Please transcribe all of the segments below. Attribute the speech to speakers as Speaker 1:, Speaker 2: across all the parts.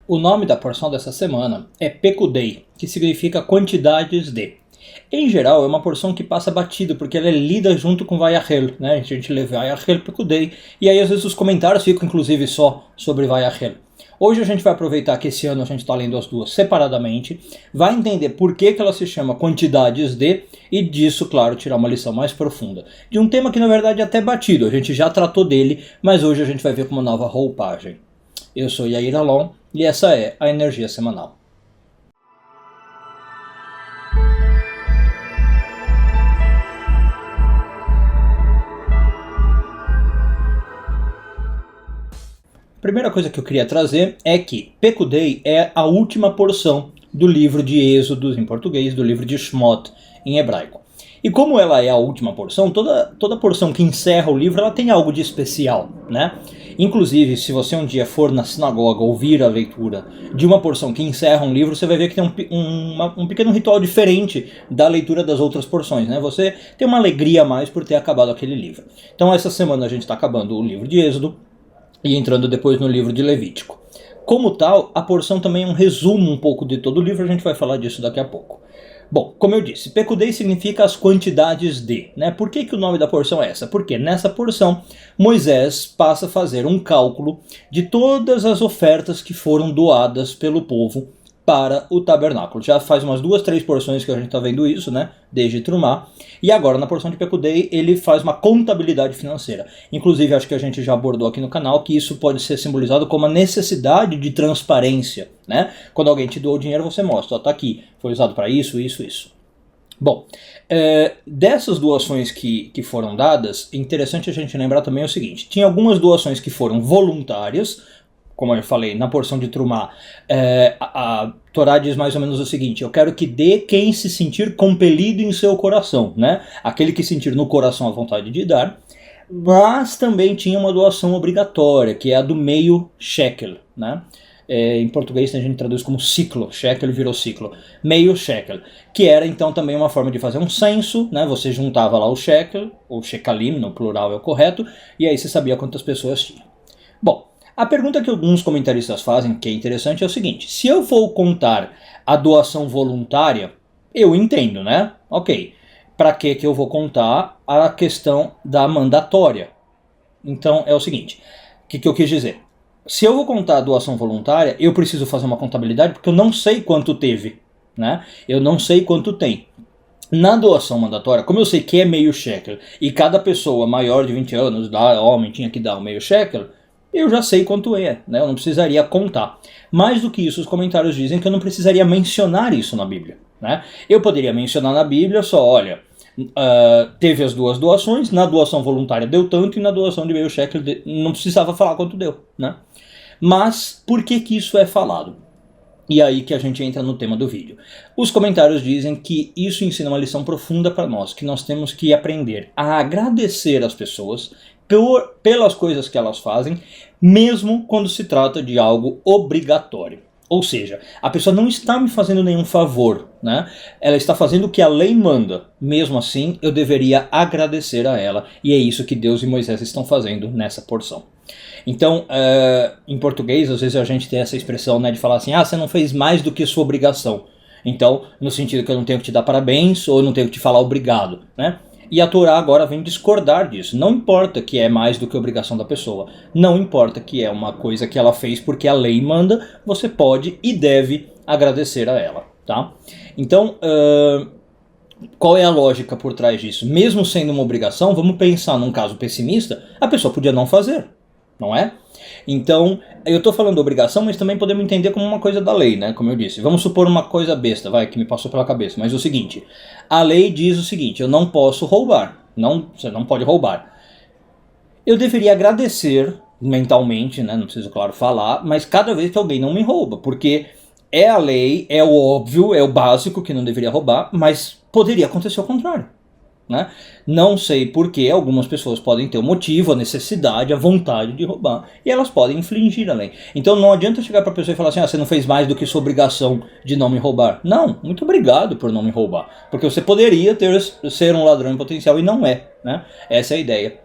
Speaker 1: O nome da porção dessa semana é Pekudei, que significa quantidades de. Em geral, é uma porção que passa batido, porque ela é lida junto com Vayachel, né? A gente lê Vayachel Pekudei, e aí às vezes os comentários ficam inclusive só sobre Vayachel. Hoje a gente vai aproveitar que esse ano a gente está lendo as duas separadamente, vai entender por que ela se chama quantidades de, e disso, claro, tirar uma lição mais profunda. De um tema que na verdade é até batido, a gente já tratou dele, mas hoje a gente vai ver com uma nova roupagem. Eu sou Yair Alon e essa é a Energia Semanal. A primeira coisa que eu queria trazer é que Pekudei é a última porção do livro de Êxodo em português, do livro de Shmot em hebraico. E como ela é a última porção, toda porção que encerra o livro ela tem algo de especial, né? Inclusive, se você um dia for na sinagoga ouvir a leitura de uma porção que encerra um livro, você vai ver que tem um pequeno ritual diferente da leitura das outras porções, né? Você tem uma alegria a mais por ter acabado aquele livro. Então essa semana a gente está acabando o livro de Êxodo e entrando depois no livro de Levítico. Como tal, a porção também é um resumo um pouco de todo o livro, a gente vai falar disso daqui a pouco. Bom, como eu disse, Pekudei significa as quantidades de, né? Por que o nome da porção é essa? Porque nessa porção Moisés passa a fazer um cálculo de todas as ofertas que foram doadas pelo povo para o tabernáculo. Já faz umas 2, 3 porções que a gente está vendo isso, né? Desde Trumá. E agora na porção de Pekudei ele faz uma contabilidade financeira. Inclusive acho que a gente já abordou aqui no canal que isso pode ser simbolizado como a necessidade de transparência, né? Quando alguém te doa o dinheiro você mostra, ó, tá aqui, foi usado para isso, isso, isso. Bom, dessas doações que foram dadas, é interessante a gente lembrar também o seguinte, tinha algumas doações que foram voluntárias, como eu falei, na porção de Trumá, a Torá diz mais ou menos o seguinte, eu quero que dê quem se sentir compelido em seu coração, né? Aquele que sentir no coração a vontade de dar, mas também tinha uma doação obrigatória, que é a do meio shekel, né? Em português a gente traduz como ciclo, shekel virou ciclo, meio shekel, que era então também uma forma de fazer um censo, né? Você juntava lá o shekel, ou shekalim, no plural é o correto, e aí você sabia quantas pessoas tinha. Bom, a pergunta que alguns comentaristas fazem, que é interessante, é o seguinte, se eu for contar a doação voluntária, eu entendo, né? Ok, para que eu vou contar a questão da mandatória? Então é o seguinte, o que eu quis dizer? Se eu vou contar a doação voluntária, eu preciso fazer uma contabilidade porque eu não sei quanto teve, né? Eu não sei quanto tem. Na doação mandatória, como eu sei que é meio shekel, e cada pessoa maior de 20 anos, homem, tinha que dar o meio shekel, eu já sei quanto é, né? Eu não precisaria contar. Mais do que isso, os comentários dizem que eu não precisaria mencionar isso na Bíblia, né? Eu poderia mencionar na Bíblia só, olha, teve as duas doações, na doação voluntária deu tanto e na doação de meio shekel não precisava falar quanto deu, né? Mas por que isso é falado? E aí que a gente entra no tema do vídeo. Os comentários dizem que isso ensina uma lição profunda para nós, que nós temos que aprender a agradecer as pessoas pelas coisas que elas fazem, mesmo quando se trata de algo obrigatório. Ou seja, a pessoa não está me fazendo nenhum favor, né? Ela está fazendo o que a lei manda. Mesmo assim, eu deveria agradecer a ela. E é isso que Deus e Moisés estão fazendo nessa porção. Então, em português, às vezes a gente tem essa expressão, né, de falar assim, você não fez mais do que sua obrigação. Então, no sentido que eu não tenho que te dar parabéns ou eu não tenho que te falar obrigado, né? E a Torá agora vem discordar disso. Não importa que é mais do que obrigação da pessoa. Não importa que é uma coisa que ela fez porque a lei manda. Você pode e deve agradecer a ela, tá? Então, qual é a lógica por trás disso? Mesmo sendo uma obrigação, vamos pensar num caso pessimista, a pessoa podia não fazer, não é? Então, eu estou falando obrigação, mas também podemos entender como uma coisa da lei, né? Como eu disse. Vamos supor uma coisa besta, que me passou pela cabeça. Mas o seguinte, a lei diz o seguinte, eu não posso roubar. Você não pode roubar. Eu deveria agradecer mentalmente, né? Não preciso, claro, falar, mas cada vez que alguém não me rouba. Porque é a lei, é o óbvio, é o básico que não deveria roubar, mas poderia acontecer o contrário. Né? Não sei porque algumas pessoas podem ter o motivo, a necessidade, a vontade de roubar e elas podem infringir a lei. Então não adianta chegar para a pessoa e falar assim, você não fez mais do que sua obrigação de não me roubar. Não, muito obrigado por não me roubar, porque você poderia ser um ladrão em potencial e não é, né? Essa é a ideia.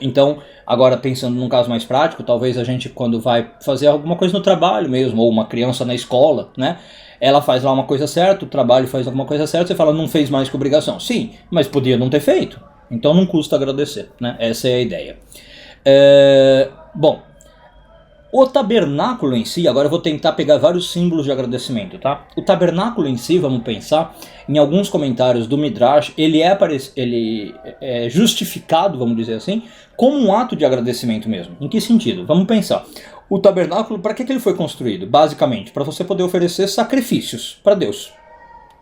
Speaker 1: Então, agora pensando num caso mais prático, talvez a gente quando vai fazer alguma coisa no trabalho mesmo, ou uma criança na escola, né? Ela faz lá uma coisa certa, o trabalho faz alguma coisa certa, você fala, não fez mais que obrigação. Sim, mas podia não ter feito. Então não custa agradecer, né? Essa é a ideia. Bom, o tabernáculo em si, agora eu vou tentar pegar vários símbolos de agradecimento, tá? O tabernáculo em si, vamos pensar, em alguns comentários do Midrash, ele é justificado, vamos dizer assim, como um ato de agradecimento mesmo. Em que sentido? Vamos pensar. O tabernáculo, para que ele foi construído? Basicamente, para você poder oferecer sacrifícios para Deus.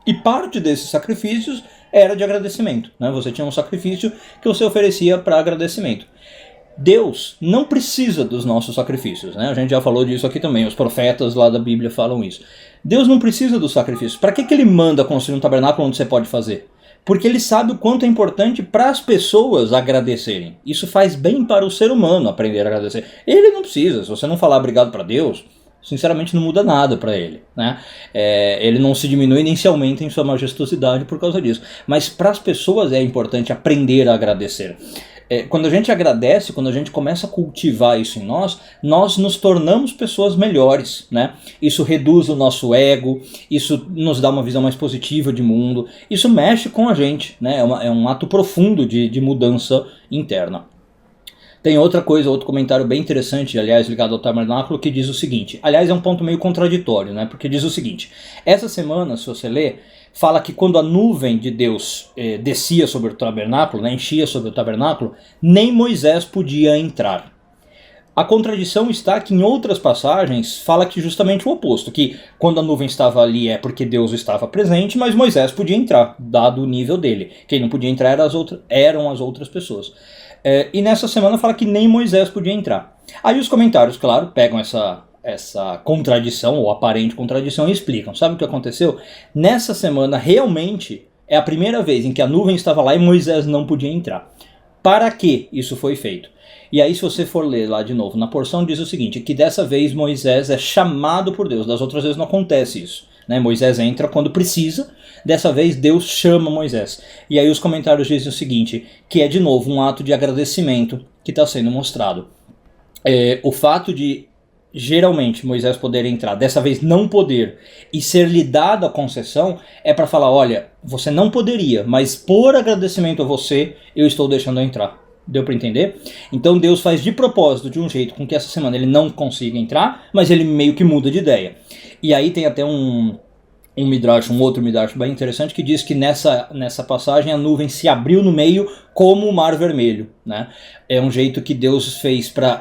Speaker 1: E parte desses sacrifícios era de agradecimento, né? Você tinha um sacrifício que você oferecia para agradecimento. Deus não precisa dos nossos sacrifícios, né? A gente já falou disso aqui também, os profetas lá da Bíblia falam isso. Deus não precisa dos sacrifícios. Para que ele manda construir um tabernáculo onde você pode fazer? Porque ele sabe o quanto é importante para as pessoas agradecerem. Isso faz bem para o ser humano aprender a agradecer. Ele não precisa, se você não falar obrigado para Deus, sinceramente não muda nada para ele, né? Ele não se diminui nem se aumenta em sua majestosidade por causa disso. Mas para as pessoas é importante aprender a agradecer. Quando a gente agradece, quando a gente começa a cultivar isso em nós, nós nos tornamos pessoas melhores, né? Isso reduz o nosso ego, isso nos dá uma visão mais positiva de mundo, isso mexe com a gente, né? É um ato profundo de mudança interna. Tem outra coisa, outro comentário bem interessante, aliás, ligado ao tabernáculo, que diz o seguinte. Aliás, é um ponto meio contraditório, né? Porque diz o seguinte. Essa semana, se você ler, fala que quando a nuvem de Deus descia sobre o tabernáculo, né, enchia sobre o tabernáculo, nem Moisés podia entrar. A contradição está que em outras passagens fala que justamente o oposto, que quando a nuvem estava ali é porque Deus estava presente, mas Moisés podia entrar, dado o nível dele. Quem não podia entrar eram as outras pessoas. E nessa semana fala que nem Moisés podia entrar. Aí os comentários, claro, pegam essa contradição, ou aparente contradição, e explicam. Sabe o que aconteceu? Nessa semana, realmente, é a primeira vez em que a nuvem estava lá e Moisés não podia entrar. Para que isso foi feito? E aí, se você for ler lá de novo, na porção diz o seguinte, que dessa vez Moisés é chamado por Deus, das outras vezes não acontece isso. Né? Moisés entra quando precisa, dessa vez Deus chama Moisés. E aí os comentários dizem o seguinte, que é de novo um ato de agradecimento que está sendo mostrado. O fato de geralmente Moisés poder entrar, dessa vez não poder, e ser lhe dada a concessão, é para falar, olha, você não poderia, mas por agradecimento a você, eu estou deixando entrar. Deu para entender? Então Deus faz de propósito, de um jeito com que essa semana ele não consiga entrar, mas ele meio que muda de ideia. E aí tem até um outro Midrash bem interessante que diz que nessa passagem a nuvem se abriu no meio como o Mar Vermelho, né? É um jeito que Deus fez para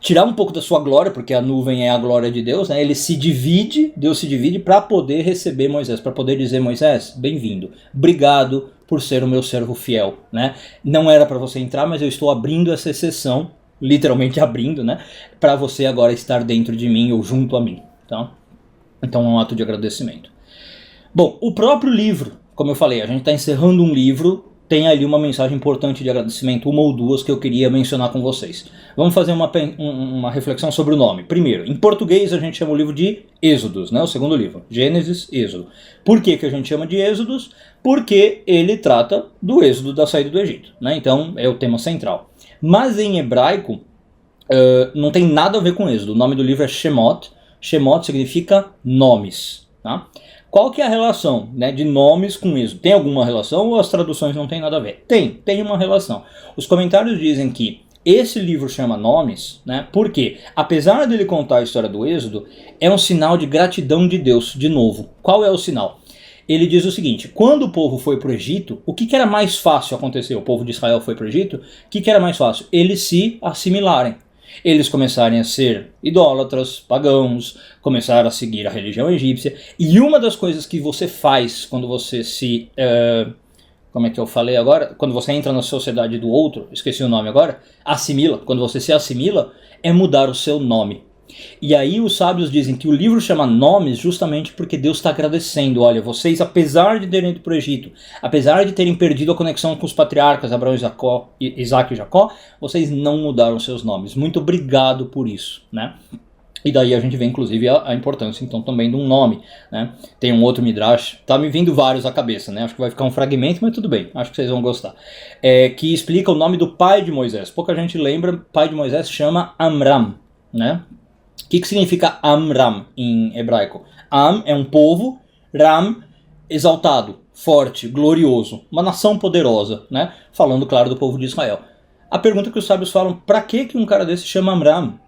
Speaker 1: tirar um pouco da sua glória, porque a nuvem é a glória de Deus, né? Deus se divide para poder receber Moisés, para poder dizer, Moisés, bem-vindo, obrigado por ser o meu servo fiel, né? Não era para você entrar, mas eu estou abrindo essa exceção, literalmente abrindo, né? Para você agora estar dentro de mim ou junto a mim, tá? Então é um ato de agradecimento. Bom, o próprio livro, como eu falei, a gente está encerrando um livro, tem ali uma mensagem importante de agradecimento, uma ou duas que eu queria mencionar com vocês. Vamos fazer uma reflexão sobre o nome. Primeiro, em português a gente chama o livro de Êxodos, né? O segundo livro, Gênesis, Êxodo. Por que a gente chama de Êxodos? Porque ele trata do êxodo da saída do Egito, né? Então é o tema central. Mas em hebraico não tem nada a ver com êxodo. O nome do livro é Shemot. Shemot significa nomes, tá? Qual que é a relação, né, de nomes com êxodo? Tem alguma relação ou as traduções não tem nada a ver? Tem uma relação. Os comentários dizem que esse livro chama Nomes, né, porque apesar dele contar a história do êxodo, é um sinal de gratidão de Deus, de novo. Qual é o sinal? Ele diz o seguinte, quando o povo foi para o Egito, o que era mais fácil acontecer? O povo de Israel foi para o Egito, o que era mais fácil? Eles se assimilarem. Eles começarem a ser idólatras, pagãos, começaram a seguir a religião egípcia. E uma das coisas que você faz quando você se... como é que eu falei agora? Quando você entra na sociedade do outro, esqueci o nome agora, assimila. Quando você se assimila, é mudar o seu nome. E aí os sábios dizem que o livro chama Nomes justamente porque Deus está agradecendo. Olha, vocês, apesar de terem ido para o Egito, apesar de terem perdido a conexão com os patriarcas Abraão, Isaac e Jacó, vocês não mudaram seus nomes. Muito obrigado por isso, né? E daí a gente vê inclusive a importância então também de um nome, né? Tem um outro Midrash, tá me vindo vários à cabeça, né? Acho que vai ficar um fragmento, mas tudo bem, acho que vocês vão gostar. Que explica o nome do pai de Moisés. Pouca gente lembra, pai de Moisés chama Amram, né? O que significa Amram em hebraico? Am é um povo, Ram, exaltado, forte, glorioso, uma nação poderosa, né? Falando, claro, do povo de Israel. A pergunta que os sábios falam, para que um cara desse chama Amram?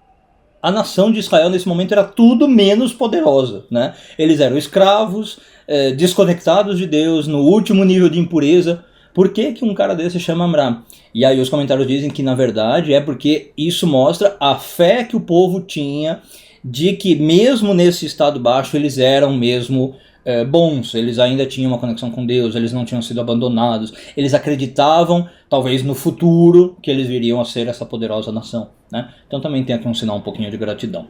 Speaker 1: A nação de Israel nesse momento era tudo menos poderosa, né? Eles eram escravos, desconectados de Deus, no último nível de impureza. Por que um cara desse chama Amram? E aí os comentários dizem que na verdade é porque isso mostra a fé que o povo tinha de que mesmo nesse estado baixo eles eram mesmo bons, eles ainda tinham uma conexão com Deus, eles não tinham sido abandonados, eles acreditavam, talvez no futuro, que eles viriam a ser essa poderosa nação, né? Então também tem aqui um sinal um pouquinho de gratidão.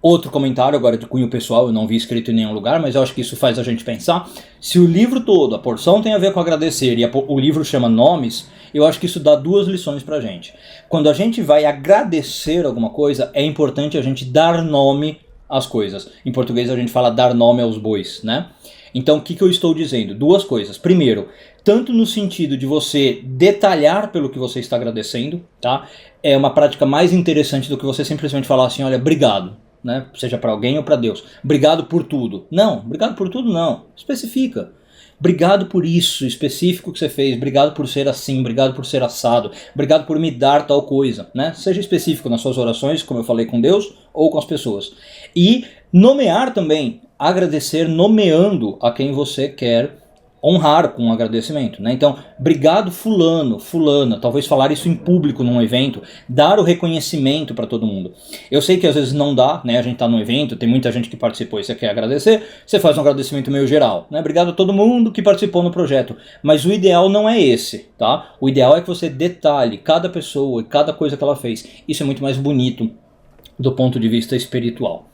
Speaker 1: Outro comentário agora de cunho pessoal, eu não vi escrito em nenhum lugar, mas eu acho que isso faz a gente pensar, se o livro todo, a porção tem a ver com agradecer e o livro chama nomes, eu acho que isso dá duas lições pra gente. Quando a gente vai agradecer alguma coisa, é importante a gente dar nome as coisas. Em português a gente fala dar nome aos bois, né? Então o que eu estou dizendo? Duas coisas. Primeiro, tanto no sentido de você detalhar pelo que você está agradecendo, tá? É uma prática mais interessante do que você simplesmente falar assim, olha, obrigado, né? Seja para alguém ou para Deus. Obrigado por tudo. Não, obrigado por tudo não. Especifica. Obrigado por isso específico que você fez, obrigado por ser assim, obrigado por ser assado, obrigado por me dar tal coisa, né? Seja específico nas suas orações, como eu falei com Deus ou com as pessoas. E nomear também, agradecer nomeando a quem você quer honrar com um agradecimento, né? Então, obrigado fulano, fulana, talvez falar isso em público num evento, dar o reconhecimento para todo mundo. Eu sei que às vezes não dá, né? A gente tá num evento, tem muita gente que participou e você quer agradecer, você faz um agradecimento meio geral, né? Obrigado a todo mundo que participou no projeto, mas o ideal não é esse, tá? O ideal é que você detalhe cada pessoa e cada coisa que ela fez. Isso é muito mais bonito do ponto de vista espiritual.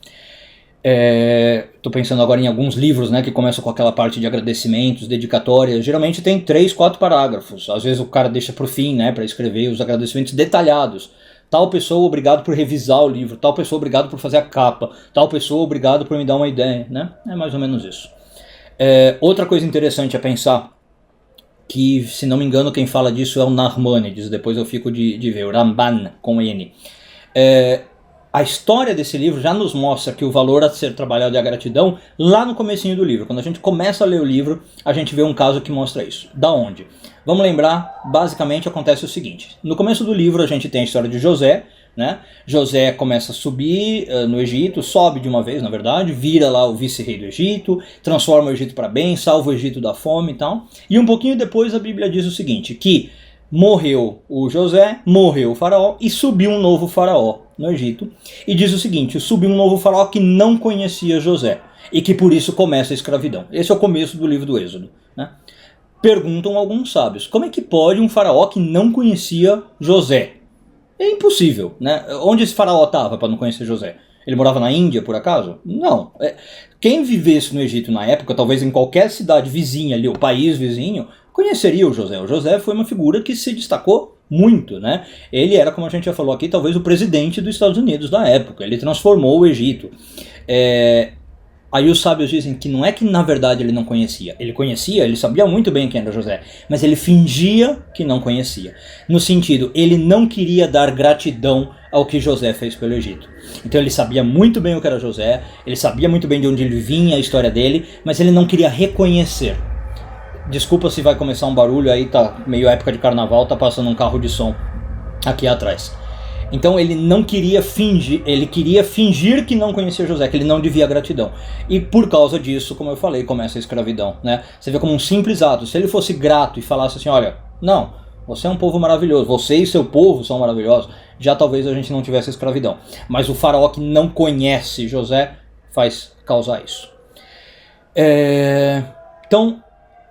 Speaker 1: Tô pensando agora em alguns livros, né, que começam com aquela parte de agradecimentos, dedicatórias. Geralmente tem 3, 4 parágrafos. Às vezes o cara deixa pro fim, né, para escrever os agradecimentos detalhados. Tal pessoa, obrigado por revisar o livro. Tal pessoa, obrigado por fazer a capa. Tal pessoa, obrigado por me dar uma ideia, né? É mais ou menos isso. Outra coisa interessante a pensar, que se não me engano quem fala disso é o Nachmanides, depois eu fico de ver, o Ramban com N. A história desse livro já nos mostra que o valor a ser trabalhado é a gratidão lá no comecinho do livro. Quando a gente começa a ler o livro, a gente vê um caso que mostra isso. Da onde? Vamos lembrar, basicamente acontece o seguinte. No começo do livro a gente tem a história de José, né? José começa a subir no Egito, sobe de uma vez, na verdade, vira lá o vice-rei do Egito, transforma o Egito para bem, salva o Egito da fome e tal. E um pouquinho depois a Bíblia diz o seguinte, que morreu o José, morreu o faraó e subiu um novo faraó no Egito. E diz o seguinte, subiu um novo faraó que não conhecia José e que por isso começa a escravidão. Esse é o começo do livro do Êxodo, né? Perguntam alguns sábios, como é que pode um faraó que não conhecia José? É impossível, né? Onde esse faraó estava para não conhecer José? Ele morava na Índia, por acaso? Não. Quem vivesse no Egito na época, talvez em qualquer cidade vizinha ali, o país vizinho, conheceria o José. O José foi uma figura que se destacou muito, né? Ele era, como a gente já falou aqui, talvez o presidente dos Estados Unidos da época. Ele transformou o Egito. Aí os sábios dizem que não é que na verdade ele não conhecia. Ele conhecia, ele sabia muito bem quem era José, mas ele fingia que não conhecia. No sentido, ele não queria dar gratidão ao que José fez pelo Egito. Então ele sabia muito bem o que era José, ele sabia muito bem de onde ele vinha, a história dele, mas ele não queria reconhecer. Desculpa se vai começar um barulho aí, tá meio época de carnaval, tá passando um carro de som aqui atrás. Então ele não queria fingir, ele queria fingir que não conhecia José, que ele não devia gratidão. E por causa disso, como eu falei, começa a escravidão, né? Você vê como um simples ato. Se ele fosse grato e falasse assim, olha, não, você é um povo maravilhoso, você e seu povo são maravilhosos, já talvez a gente não tivesse escravidão. Mas o faraó que não conhece José faz causar isso. Então,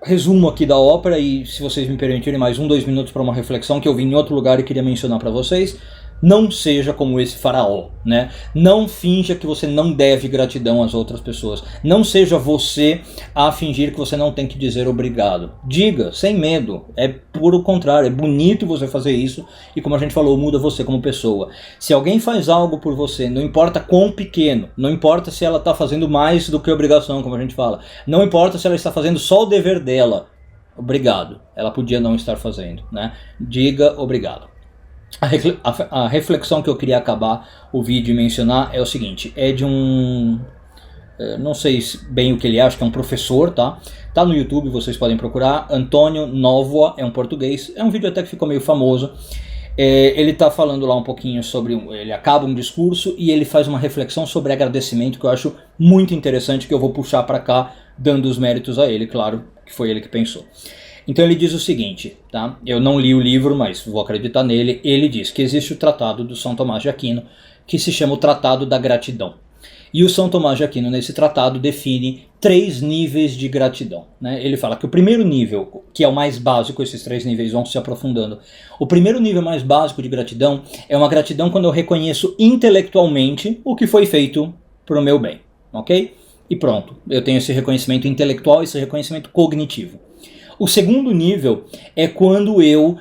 Speaker 1: resumo aqui da ópera, e se vocês me permitirem mais 2 minutos para uma reflexão que eu vi em outro lugar e queria mencionar para vocês. Não seja como esse faraó, né? Não finja que você não deve gratidão às outras pessoas. Não seja você a fingir que você não tem que dizer obrigado. Diga, sem medo. É puro contrário, é bonito você fazer isso e, como a gente falou, muda você como pessoa. Se alguém faz algo por você, não importa quão pequeno, não importa se ela está fazendo mais do que obrigação, como a gente fala, não importa se ela está fazendo só o dever dela, obrigado. Ela podia não estar fazendo, né? Diga obrigado. A reflexão que eu queria acabar o vídeo e mencionar é o seguinte, é de um... não sei bem o que ele é, acho que é um professor, tá? Tá no YouTube, vocês podem procurar, Antônio Novoa, é um português, é um vídeo até que ficou meio famoso. Ele tá falando lá um pouquinho sobre, ele acaba um discurso e ele faz uma reflexão sobre agradecimento que eu acho muito interessante, que eu vou puxar para cá, dando os méritos a ele, claro, que foi ele que pensou. Então ele diz o seguinte, tá? Eu não li o livro, mas vou acreditar nele. Ele diz que existe o tratado do São Tomás de Aquino, que se chama o Tratado da Gratidão. E o São Tomás de Aquino, nesse tratado, define 3 níveis de gratidão, né? Ele fala que o primeiro nível, que é o mais básico, esses 3 níveis vão se aprofundando. O primeiro nível mais básico de gratidão é uma gratidão quando eu reconheço intelectualmente o que foi feito para o meu bem, ok? E pronto, eu tenho esse reconhecimento intelectual, esse reconhecimento cognitivo. O segundo nível é quando eu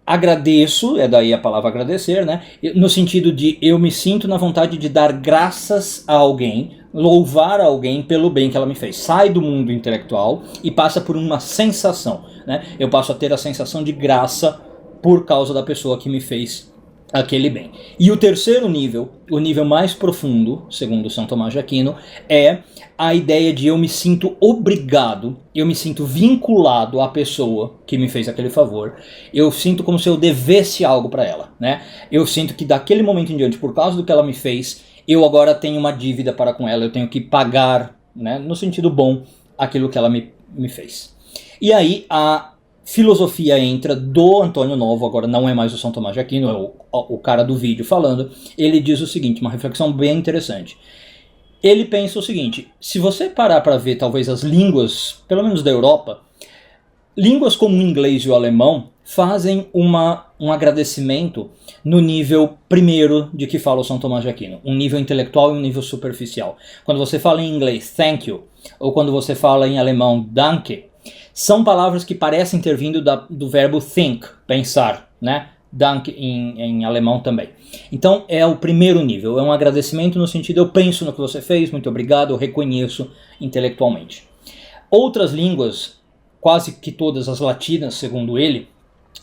Speaker 1: agradeço, é daí a palavra agradecer, né? No sentido de eu me sinto na vontade de dar graças a alguém, louvar alguém pelo bem que ela me fez. Sai do mundo intelectual e passa por uma sensação, né? Eu passo a ter a sensação de graça por causa da pessoa que me fez aquele bem. E o terceiro nível, o nível mais profundo, segundo São Tomás de Aquino, é a ideia de eu me sinto obrigado, eu me sinto vinculado à pessoa que me fez aquele favor, eu sinto como se eu devesse algo para ela, né? Eu sinto que daquele momento em diante, por causa do que ela me fez, eu agora tenho uma dívida para com ela, eu tenho que pagar, né, no sentido bom, aquilo que ela me fez. E aí a filosofia entra do Antônio Novo, agora não é mais o São Tomás de Aquino, é o cara do vídeo falando. Ele diz o seguinte, uma reflexão bem interessante. Ele pensa o seguinte, se você parar para ver talvez as línguas, pelo menos da Europa, línguas como o inglês e o alemão fazem um agradecimento no nível primeiro de que fala o São Tomás de Aquino, um nível intelectual e um nível superficial. Quando você fala em inglês, thank you, ou quando você fala em alemão, danke, são palavras que parecem ter vindo do verbo think, pensar, né? Danke em alemão também. Então é o primeiro nível, é um agradecimento no sentido eu penso no que você fez, muito obrigado, eu reconheço intelectualmente. Outras línguas, quase que todas as latinas, segundo ele,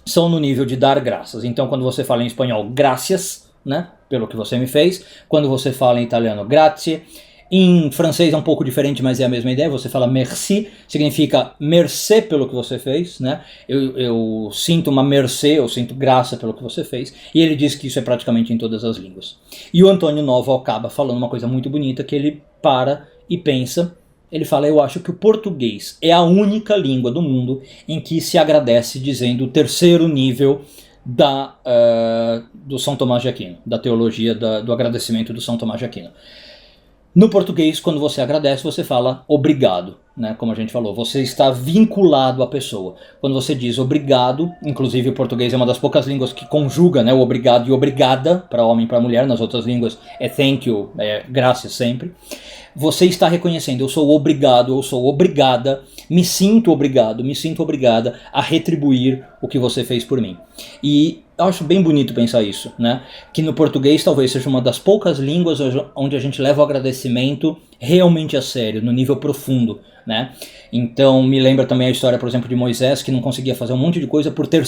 Speaker 1: são no nível de dar graças. Então quando você fala em espanhol, gracias, né? Pelo que você me fez. Quando você fala em italiano, grazie. Em francês é um pouco diferente, mas é a mesma ideia. Você fala merci, significa mercê pelo que você fez, né? Eu sinto uma mercê, eu sinto graça pelo que você fez. E ele diz que isso é praticamente em todas as línguas. E o Antônio Novo acaba falando uma coisa muito bonita, que ele para e pensa. Ele fala, eu acho que o português é a única língua do mundo em que se agradece dizendo o terceiro nível do São Tomás de Aquino, da teologia do agradecimento do São Tomás de Aquino. No português, quando você agradece, você fala obrigado, né? Como a gente falou, você está vinculado à pessoa. Quando você diz obrigado, inclusive o português é uma das poucas línguas que conjuga, né, o obrigado e obrigada, para homem e para mulher. Nas outras línguas é thank you, é graças sempre. Você está reconhecendo, eu sou obrigado, eu sou obrigada, me sinto obrigada a retribuir o que você fez por mim. E eu acho bem bonito pensar isso, né? Que no português talvez seja uma das poucas línguas onde a gente leva o agradecimento realmente a sério, no nível profundo, né? Então me lembra também a história, por exemplo, de Moisés, que não conseguia fazer um monte de coisa por ter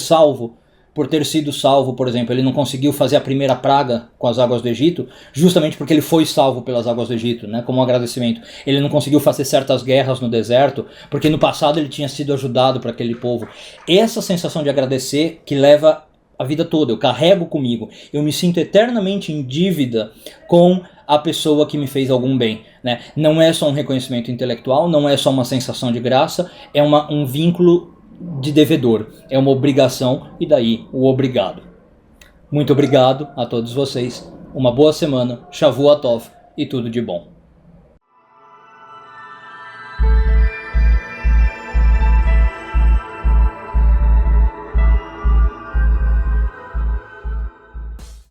Speaker 1: sido salvo, por exemplo. Ele não conseguiu fazer a primeira praga com as águas do Egito, justamente porque ele foi salvo pelas águas do Egito, né, como um agradecimento. Ele não conseguiu fazer certas guerras no deserto, porque no passado ele tinha sido ajudado por aquele povo. Essa sensação de agradecer que leva a vida toda, eu carrego comigo, eu me sinto eternamente em dívida com a pessoa que me fez algum bem, né? Não é só um reconhecimento intelectual, não é só uma sensação de graça, é um vínculo de devedor, é uma obrigação, e daí o obrigado. Muito obrigado a todos vocês, uma boa semana, Shavuot Tov e tudo de bom.